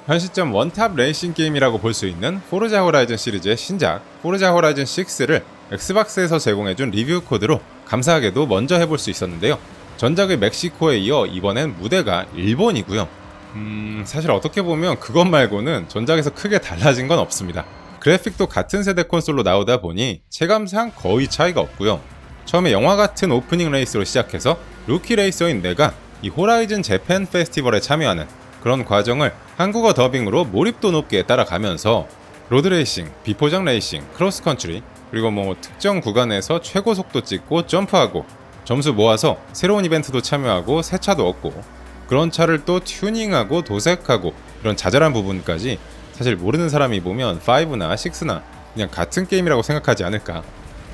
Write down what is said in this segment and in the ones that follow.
현 시점 원탑 레이싱 게임이라고 볼 수 있는 포르자 호라이즌 시리즈의 신작 포르자 호라이즌 6를 엑스박스에서 제공해준 리뷰 코드로 감사하게도 먼저 해볼 수 있었는데요. 전작의 멕시코에 이어 이번엔 무대가 일본이고요. 사실 어떻게 보면 그것 말고는 전작에서 크게 달라진 건 없습니다. 그래픽도 같은 세대 콘솔로 나오다 보니 체감상 거의 차이가 없고요. 처음에 영화 같은 오프닝 레이스로 시작해서 루키 레이서인 내가 이 호라이즌 재팬 페스티벌에 참여하는 그런 과정을 한국어 더빙으로 몰입도 높게 따라가면서 로드레이싱, 비포장 레이싱, 크로스컨트리, 그리고 특정 구간에서 최고 속도 찍고 점프하고 점수 모아서 새로운 이벤트도 참여하고 새 차도 얻고 그런 차를 또 튜닝하고 도색하고 이런 자잘한 부분까지 사실 모르는 사람이 보면 5나 6나 그냥 같은 게임이라고 생각하지 않을까.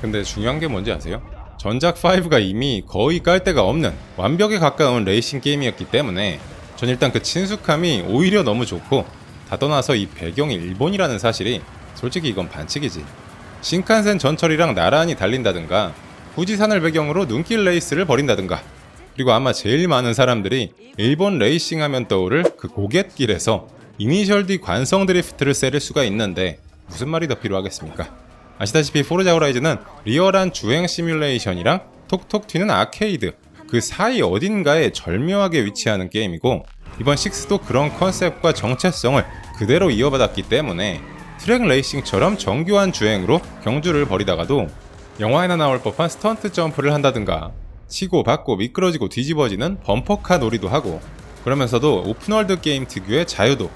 근데 중요한 게 뭔지 아세요? 전작 5가 이미 거의 깔 데가 없는 완벽에 가까운 레이싱 게임이었기 때문에 전 일단 그 친숙함이 오히려 너무 좋고, 다 떠나서 이 배경이 일본이라는 사실이 솔직히 이건 반칙이지. 신칸센 전철이랑 나란히 달린다든가 후지산을 배경으로 눈길 레이스를 벌인다든가, 그리고 아마 제일 많은 사람들이 일본 레이싱 하면 떠오를 그 고갯길에서 이니셜 D 관성 드리프트를 세릴 수가 있는데 무슨 말이 더 필요하겠습니까? 아시다시피 포르자 호라이즌은 리얼한 주행 시뮬레이션이랑 톡톡 튀는 아케이드, 그 사이 어딘가에 절묘하게 위치하는 게임이고, 이번 6도 그런 컨셉과 정체성을 그대로 이어받았기 때문에 트랙 레이싱처럼 정교한 주행으로 경주를 벌이다가도 영화에나 나올 법한 스턴트 점프를 한다든가 치고 받고 미끄러지고 뒤집어지는 범퍼카 놀이도 하고, 그러면서도 오픈월드 게임 특유의 자유도,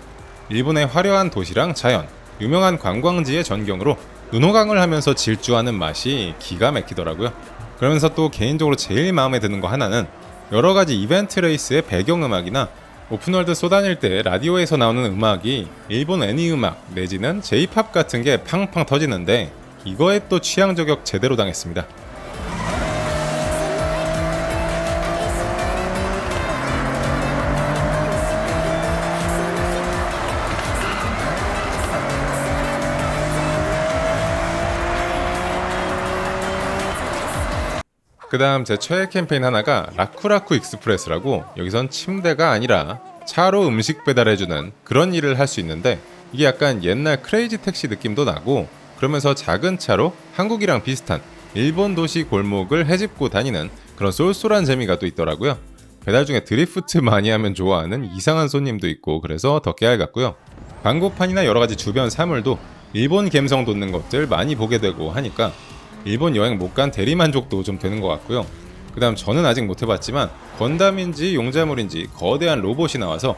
일본의 화려한 도시랑 자연, 유명한 관광지의 전경으로 눈호강을 하면서 질주하는 맛이 기가 막히더라고요. 그러면서 또 개인적으로 제일 마음에 드는 거 하나는 여러가지 이벤트 레이스의 배경음악이나 오픈월드 쏘다닐 때 라디오에서 나오는 음악이 일본 애니 음악 내지는 J-POP 같은 게 팡팡 터지는데, 이거에 또 취향 저격 제대로 당했습니다. 그 다음 제 최애 캠페인 하나가 라쿠라쿠 익스프레스라고, 여기선 침대가 아니라 차로 음식 배달해주는 그런 일을 할 수 있는데, 이게 약간 옛날 크레이지 택시 느낌도 나고, 그러면서 작은 차로 한국이랑 비슷한 일본 도시 골목을 헤집고 다니는 그런 쏠쏠한 재미가 또 있더라고요. 배달 중에 드리프트 많이 하면 좋아하는 이상한 손님도 있고 그래서 더 깨알 같고요. 광고판이나 여러가지 주변 사물도 일본 감성 돋는 것들 많이 보게 되고 하니까 일본 여행 못 간 대리만족도 좀 되는 것 같고요. 그 다음 저는 아직 못 해봤지만 건담인지 용자물인지 거대한 로봇이 나와서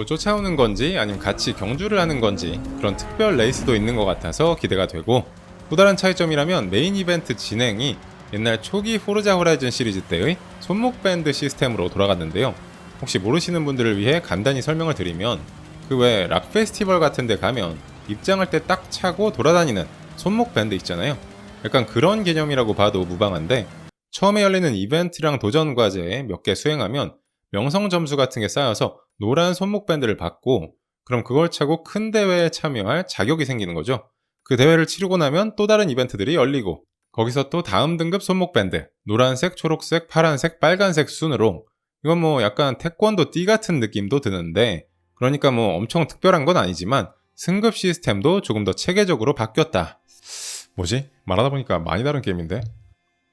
쫓아오는 건지 아니면 같이 경주를 하는 건지 그런 특별 레이스도 있는 것 같아서 기대가 되고, 또 다른 차이점이라면 메인 이벤트 진행이 옛날 초기 포르자 호라이즌 시리즈 때의 손목 밴드 시스템으로 돌아갔는데요. 혹시 모르시는 분들을 위해 간단히 설명을 드리면, 그 외 락 페스티벌 같은 데 가면 입장할 때 딱 차고 돌아다니는 손목 밴드 있잖아요. 약간 그런 개념이라고 봐도 무방한데, 처음에 열리는 이벤트랑 도전 과제 몇 개 수행하면 명성 점수 같은 게 쌓여서 노란 손목 밴드를 받고, 그럼 그걸 차고 큰 대회에 참여할 자격이 생기는 거죠. 그 대회를 치르고 나면 또 다른 이벤트들이 열리고, 거기서 또 다음 등급 손목 밴드, 노란색, 초록색, 파란색, 빨간색 순으로, 이건 약간 태권도 띠 같은 느낌도 드는데, 그러니까 엄청 특별한 건 아니지만 승급 시스템도 조금 더 체계적으로 바뀌었다. 뭐지? 말하다 보니까 많이 다른 게임인데?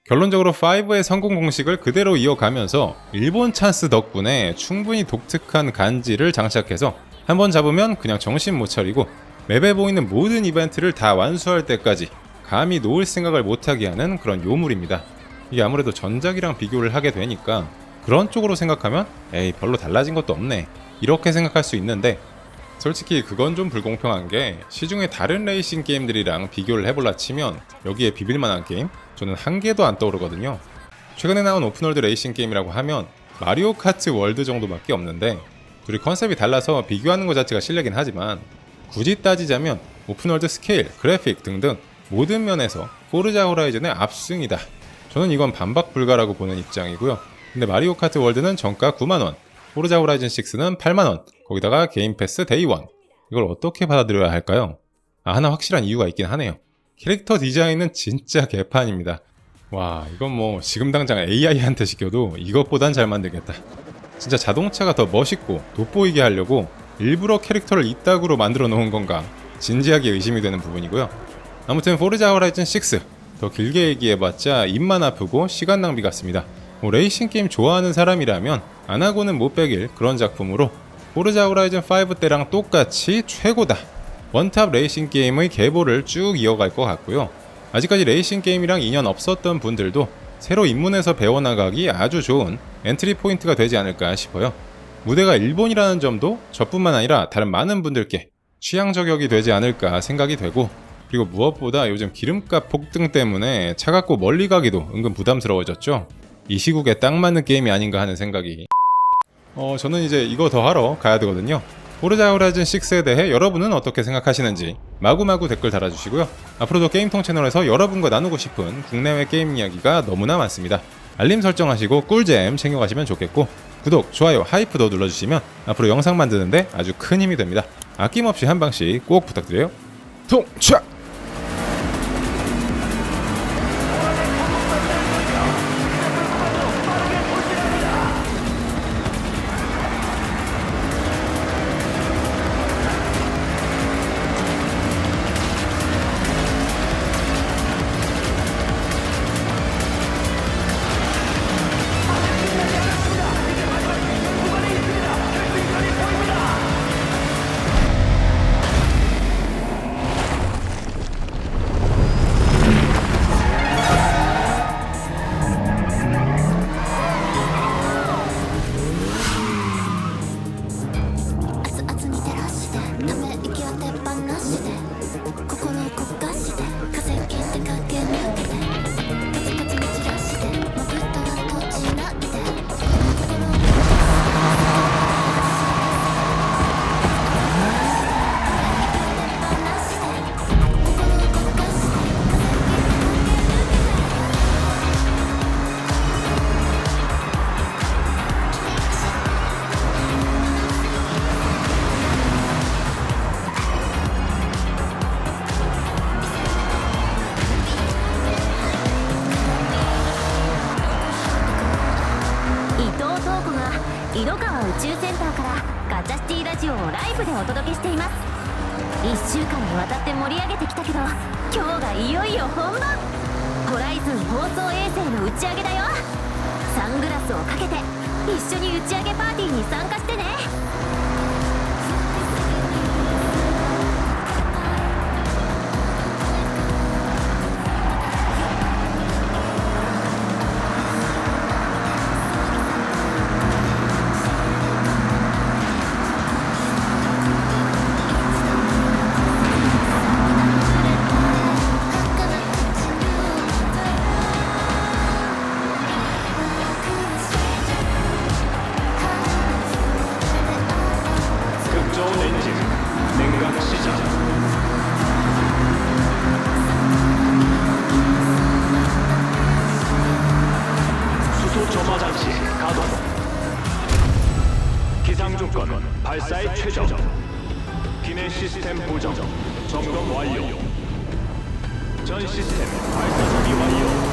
결론적으로 5의 성공 공식을 그대로 이어가면서 일본 찬스 덕분에 충분히 독특한 간지를 장착해서 한번 잡으면 그냥 정신 못 차리고 맵에 보이는 모든 이벤트를 다 완수할 때까지 감히 놓을 생각을 못하게 하는 그런 요물입니다. 이게 아무래도 전작이랑 비교를 하게 되니까 그런 쪽으로 생각하면 에이 별로 달라진 것도 없네 이렇게 생각할 수 있는데, 솔직히 그건 좀 불공평한 게 시중의 다른 레이싱 게임들이랑 비교를 해볼라 치면 여기에 비빌만한 게임? 저는 한 개도 안 떠오르거든요. 최근에 나온 오픈월드 레이싱 게임이라고 하면 마리오 카트 월드 정도밖에 없는데, 둘이 컨셉이 달라서 비교하는 것 자체가 실례긴 하지만 굳이 따지자면 오픈월드 스케일, 그래픽 등등 모든 면에서 포르자 호라이즌의 압승이다. 저는 이건 반박 불가라고 보는 입장이고요. 근데 마리오 카트 월드는 정가 9만원, 포르자 호라이즌 6는 8만원, 거기다가 게임 패스 데이원. 이걸 어떻게 받아들여야 할까요? 하나 확실한 이유가 있긴 하네요. 캐릭터 디자인은 진짜 개판입니다. 와, 이건 지금 당장 AI한테 시켜도 이것보단 잘 만들겠다. 진짜 자동차가 더 멋있고 돋보이게 하려고 일부러 캐릭터를 이따구로 만들어 놓은 건가 진지하게 의심이 되는 부분이고요. 아무튼 포르자 호라이즌 6 더 길게 얘기해봤자 입만 아프고 시간 낭비 같습니다. 레이싱 게임 좋아하는 사람이라면 안 하고는 못 빼길 그런 작품으로 포르자 호라이즌 5 때랑 똑같이 최고다. 원탑 레이싱 게임의 계보를 쭉 이어갈 것 같고요. 아직까지 레이싱 게임이랑 인연 없었던 분들도 새로 입문해서 배워나가기 아주 좋은 엔트리 포인트가 되지 않을까 싶어요. 무대가 일본이라는 점도 저뿐만 아니라 다른 많은 분들께 취향 저격이 되지 않을까 생각이 되고, 그리고 무엇보다 요즘 기름값 폭등 때문에 차갑고 멀리 가기도 은근 부담스러워졌죠. 이 시국에 딱 맞는 게임이 아닌가 하는 생각이. 저는 이제 이거 더 하러 가야 되거든요. 포르자 호라이즌 6에 대해 여러분은 어떻게 생각하시는지 마구마구 댓글 달아주시고요. 앞으로도 게임통 채널에서 여러분과 나누고 싶은 국내외 게임 이야기가 너무나 많습니다. 알림 설정하시고 꿀잼 챙겨가시면 좋겠고, 구독, 좋아요, 하이프도 눌러주시면 앞으로 영상 만드는데 아주 큰 힘이 됩니다. 아낌없이 한 방씩 꼭 부탁드려요. 통착! 발사의 최적, 기내 시스템 보정, 점검 완료. 전 시스템 발사 준비 완료.